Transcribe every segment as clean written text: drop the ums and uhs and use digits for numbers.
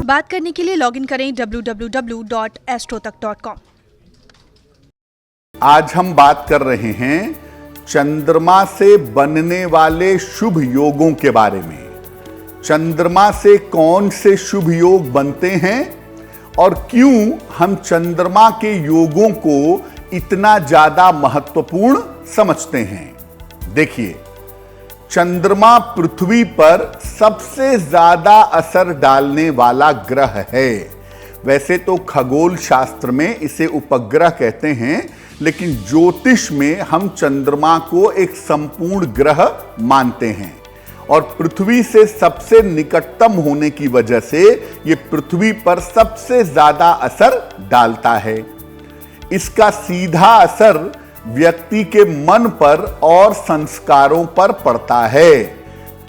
बात करने के लिए लॉगिन करें www.astrotak.com। आज हम बात कर रहे हैं चंद्रमा से बनने वाले शुभ योगों के बारे में। चंद्रमा से कौन से शुभ योग बनते हैं और क्यों हम चंद्रमा के योगों को इतना ज्यादा महत्वपूर्ण समझते हैं। देखिए, चंद्रमा पृथ्वी पर सबसे ज्यादा असर डालने वाला ग्रह है। वैसे तो खगोल शास्त्र में इसे उपग्रह कहते हैं, लेकिन ज्योतिष में हम चंद्रमा को एक संपूर्ण ग्रह मानते हैं और पृथ्वी से सबसे निकटतम होने की वजह से यह पृथ्वी पर सबसे ज्यादा असर डालता है। इसका सीधा असर व्यक्ति के मन पर और संस्कारों पर पड़ता है।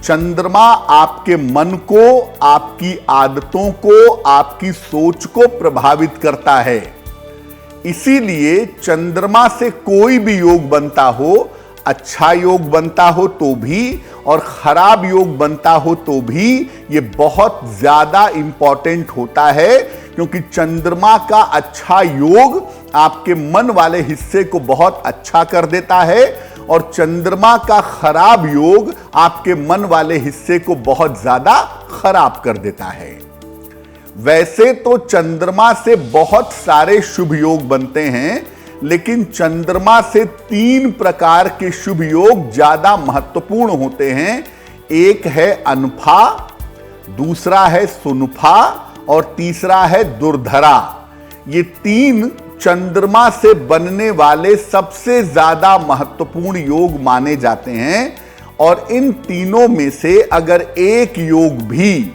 चंद्रमा आपके मन को, आपकी आदतों को, आपकी सोच को प्रभावित करता है। इसीलिए चंद्रमा से कोई भी योग बनता हो, अच्छा योग बनता हो तो भी और खराब योग बनता हो तो भी, यह बहुत ज्यादा इंपॉर्टेंट होता है, क्योंकि चंद्रमा का अच्छा योग आपके मन वाले हिस्से को बहुत अच्छा कर देता है और चंद्रमा का खराब योग आपके मन वाले हिस्से को बहुत ज्यादा खराब कर देता है। वैसे तो चंद्रमा से बहुत सारे शुभ योग बनते हैं, लेकिन चंद्रमा से 3 प्रकार के शुभ योग ज्यादा महत्वपूर्ण होते हैं। एक है अनफा, दूसरा है सुनफा और तीसरा है दुर्धरा। ये 3 चंद्रमा से बनने वाले सबसे ज्यादा महत्वपूर्ण योग माने जाते हैं और इन तीनों में से अगर एक योग भी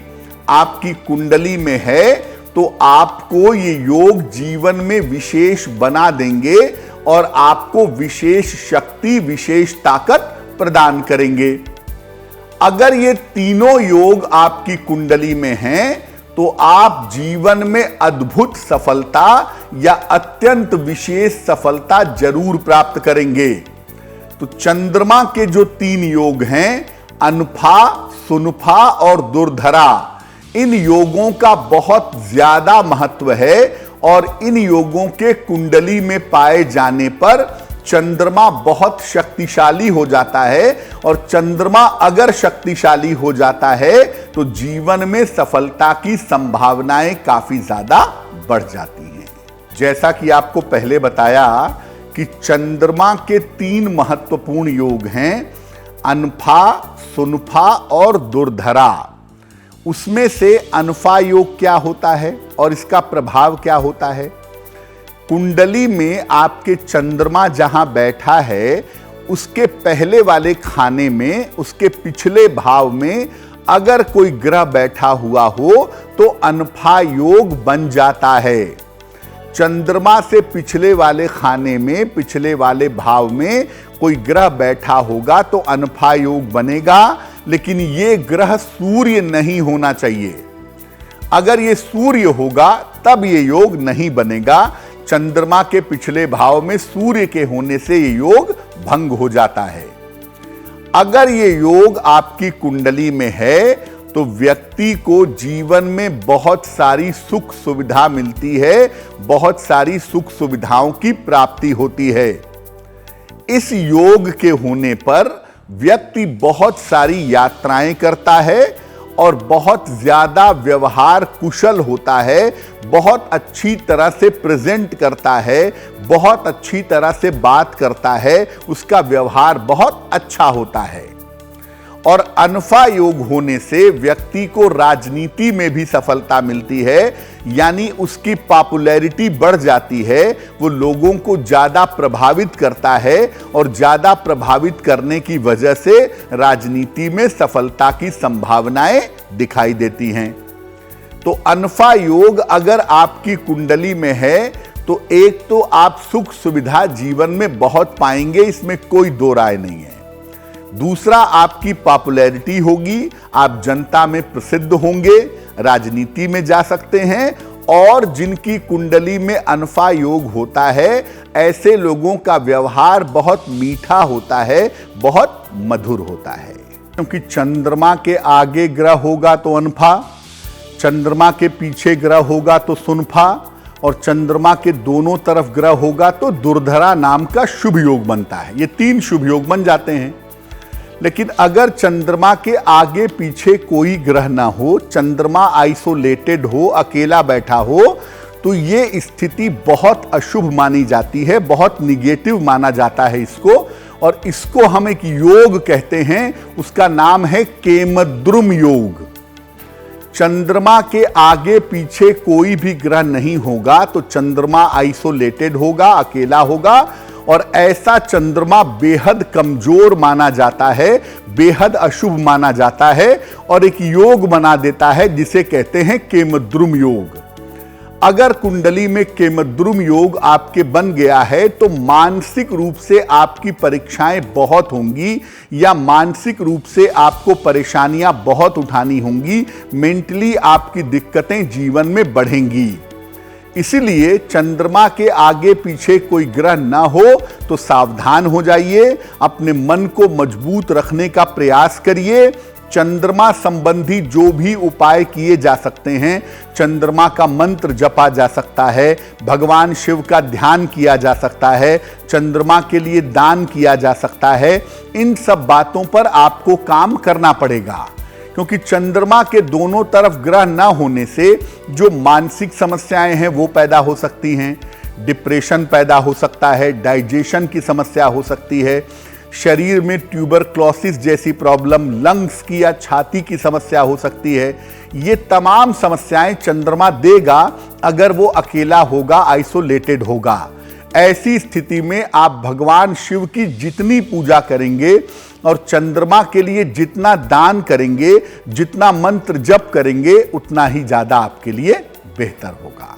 आपकी कुंडली में है तो आपको ये योग जीवन में विशेष बना देंगे और आपको विशेष शक्ति, विशेष ताकत प्रदान करेंगे। अगर ये तीनों योग आपकी कुंडली में हैं तो आप जीवन में अद्भुत सफलता या अत्यंत विशेष सफलता जरूर प्राप्त करेंगे। तो चंद्रमा के जो 3 योग हैं, अनफा, सुनफा और दुर्धरा, इन योगों का बहुत ज्यादा महत्व है और इन योगों के कुंडली में पाए जाने पर चंद्रमा बहुत शक्तिशाली हो जाता है और चंद्रमा अगर शक्तिशाली हो जाता है तो जीवन में सफलता की संभावनाएं काफी ज्यादा बढ़ जाती हैं। जैसा कि आपको पहले बताया कि चंद्रमा के 3 महत्वपूर्ण योग हैं, अनफा, सुनफा और दुर्धरा। उसमें से अनफा योग क्या होता है और इसका प्रभाव क्या होता है। कुंडली में आपके चंद्रमा जहां बैठा है, उसके पहले वाले खाने में, उसके पिछले भाव में अगर कोई ग्रह बैठा हुआ हो तो अनफा योग बन जाता है। चंद्रमा से पिछले वाले खाने में, पिछले वाले भाव में कोई ग्रह बैठा होगा तो अनफा योग बनेगा, लेकिन यह ग्रह सूर्य नहीं होना चाहिए। अगर यह सूर्य होगा तब यह योग नहीं बनेगा। चंद्रमा के पिछले भाव में सूर्य के होने से यह योग भंग हो जाता है। अगर यह योग आपकी कुंडली में है तो व्यक्ति को जीवन में बहुत सारी सुख सुविधा मिलती है, बहुत सारी सुख सुविधाओं की प्राप्ति होती है। इस योग के होने पर व्यक्ति बहुत सारी यात्राएं करता है और बहुत ज्यादा व्यवहार कुशल होता है, बहुत अच्छी तरह से प्रेजेंट करता है, बहुत अच्छी तरह से बात करता है, उसका व्यवहार बहुत अच्छा होता है। और अनफा योग होने से व्यक्ति को राजनीति में भी सफलता मिलती है, यानी उसकी पॉपुलैरिटी बढ़ जाती है, वो लोगों को ज्यादा प्रभावित करता है और ज्यादा प्रभावित करने की वजह से राजनीति में सफलता की संभावनाएं दिखाई देती हैं। तो अनफा योग अगर आपकी कुंडली में है तो एक तो आप सुख सुविधा जीवन में बहुत पाएंगे, इसमें कोई दो राय नहीं है। दूसरा, आपकी पॉपुलैरिटी होगी, आप जनता में प्रसिद्ध होंगे, राजनीति में जा सकते हैं। और जिनकी कुंडली में अनफा योग होता है, ऐसे लोगों का व्यवहार बहुत मीठा होता है, बहुत मधुर होता है। क्योंकि चंद्रमा के आगे ग्रह होगा तो अनफा, चंद्रमा के पीछे ग्रह होगा तो सुनफा, और चंद्रमा के दोनों तरफ ग्रह होगा तो दुर्धरा नाम का शुभ योग बनता है। ये 3 शुभ योग बन जाते हैं। लेकिन अगर चंद्रमा के आगे पीछे कोई ग्रह ना हो, चंद्रमा आइसोलेटेड हो, अकेला बैठा हो, तो ये स्थिति बहुत अशुभ मानी जाती है, बहुत निगेटिव माना जाता है इसको। और इसको हम एक योग कहते हैं, उसका नाम है केमद्रुम योग। चंद्रमा के आगे पीछे कोई भी ग्रह नहीं होगा तो चंद्रमा आइसोलेटेड होगा, अकेला होगा, और ऐसा चंद्रमा बेहद कमजोर माना जाता है, बेहद अशुभ माना जाता है, और एक योग बना देता है जिसे कहते हैं केमद्रुम योग। अगर कुंडली में केमद्रुम योग आपके बन गया है तो मानसिक रूप से आपकी परीक्षाएं बहुत होंगी, या मानसिक रूप से आपको परेशानियां बहुत उठानी होंगी, मेंटली आपकी दिक्कतें जीवन में बढ़ेंगी। इसीलिए चंद्रमा के आगे पीछे कोई ग्रह ना हो तो सावधान हो जाइए, अपने मन को मजबूत रखने का प्रयास करिए। चंद्रमा संबंधी जो भी उपाय किए जा सकते हैं, चंद्रमा का मंत्र जपा जा सकता है, भगवान शिव का ध्यान किया जा सकता है, चंद्रमा के लिए दान किया जा सकता है, इन सब बातों पर आपको काम करना पड़ेगा। क्योंकि चंद्रमा के दोनों तरफ ग्रह ना होने से जो मानसिक समस्याएं हैं वो पैदा हो सकती हैं, डिप्रेशन पैदा हो सकता है, डाइजेशन की समस्या हो सकती है, शरीर में ट्यूबरक्लोसिस जैसी प्रॉब्लम, लंग्स की या छाती की समस्या हो सकती है। ये तमाम समस्याएं चंद्रमा देगा अगर वो अकेला होगा, आइसोलेटेड होगा। ऐसी स्थिति में आप भगवान शिव की जितनी पूजा करेंगे और चंद्रमा के लिए जितना दान करेंगे, जितना मंत्र जप करेंगे, उतना ही ज्यादा आपके लिए बेहतर होगा।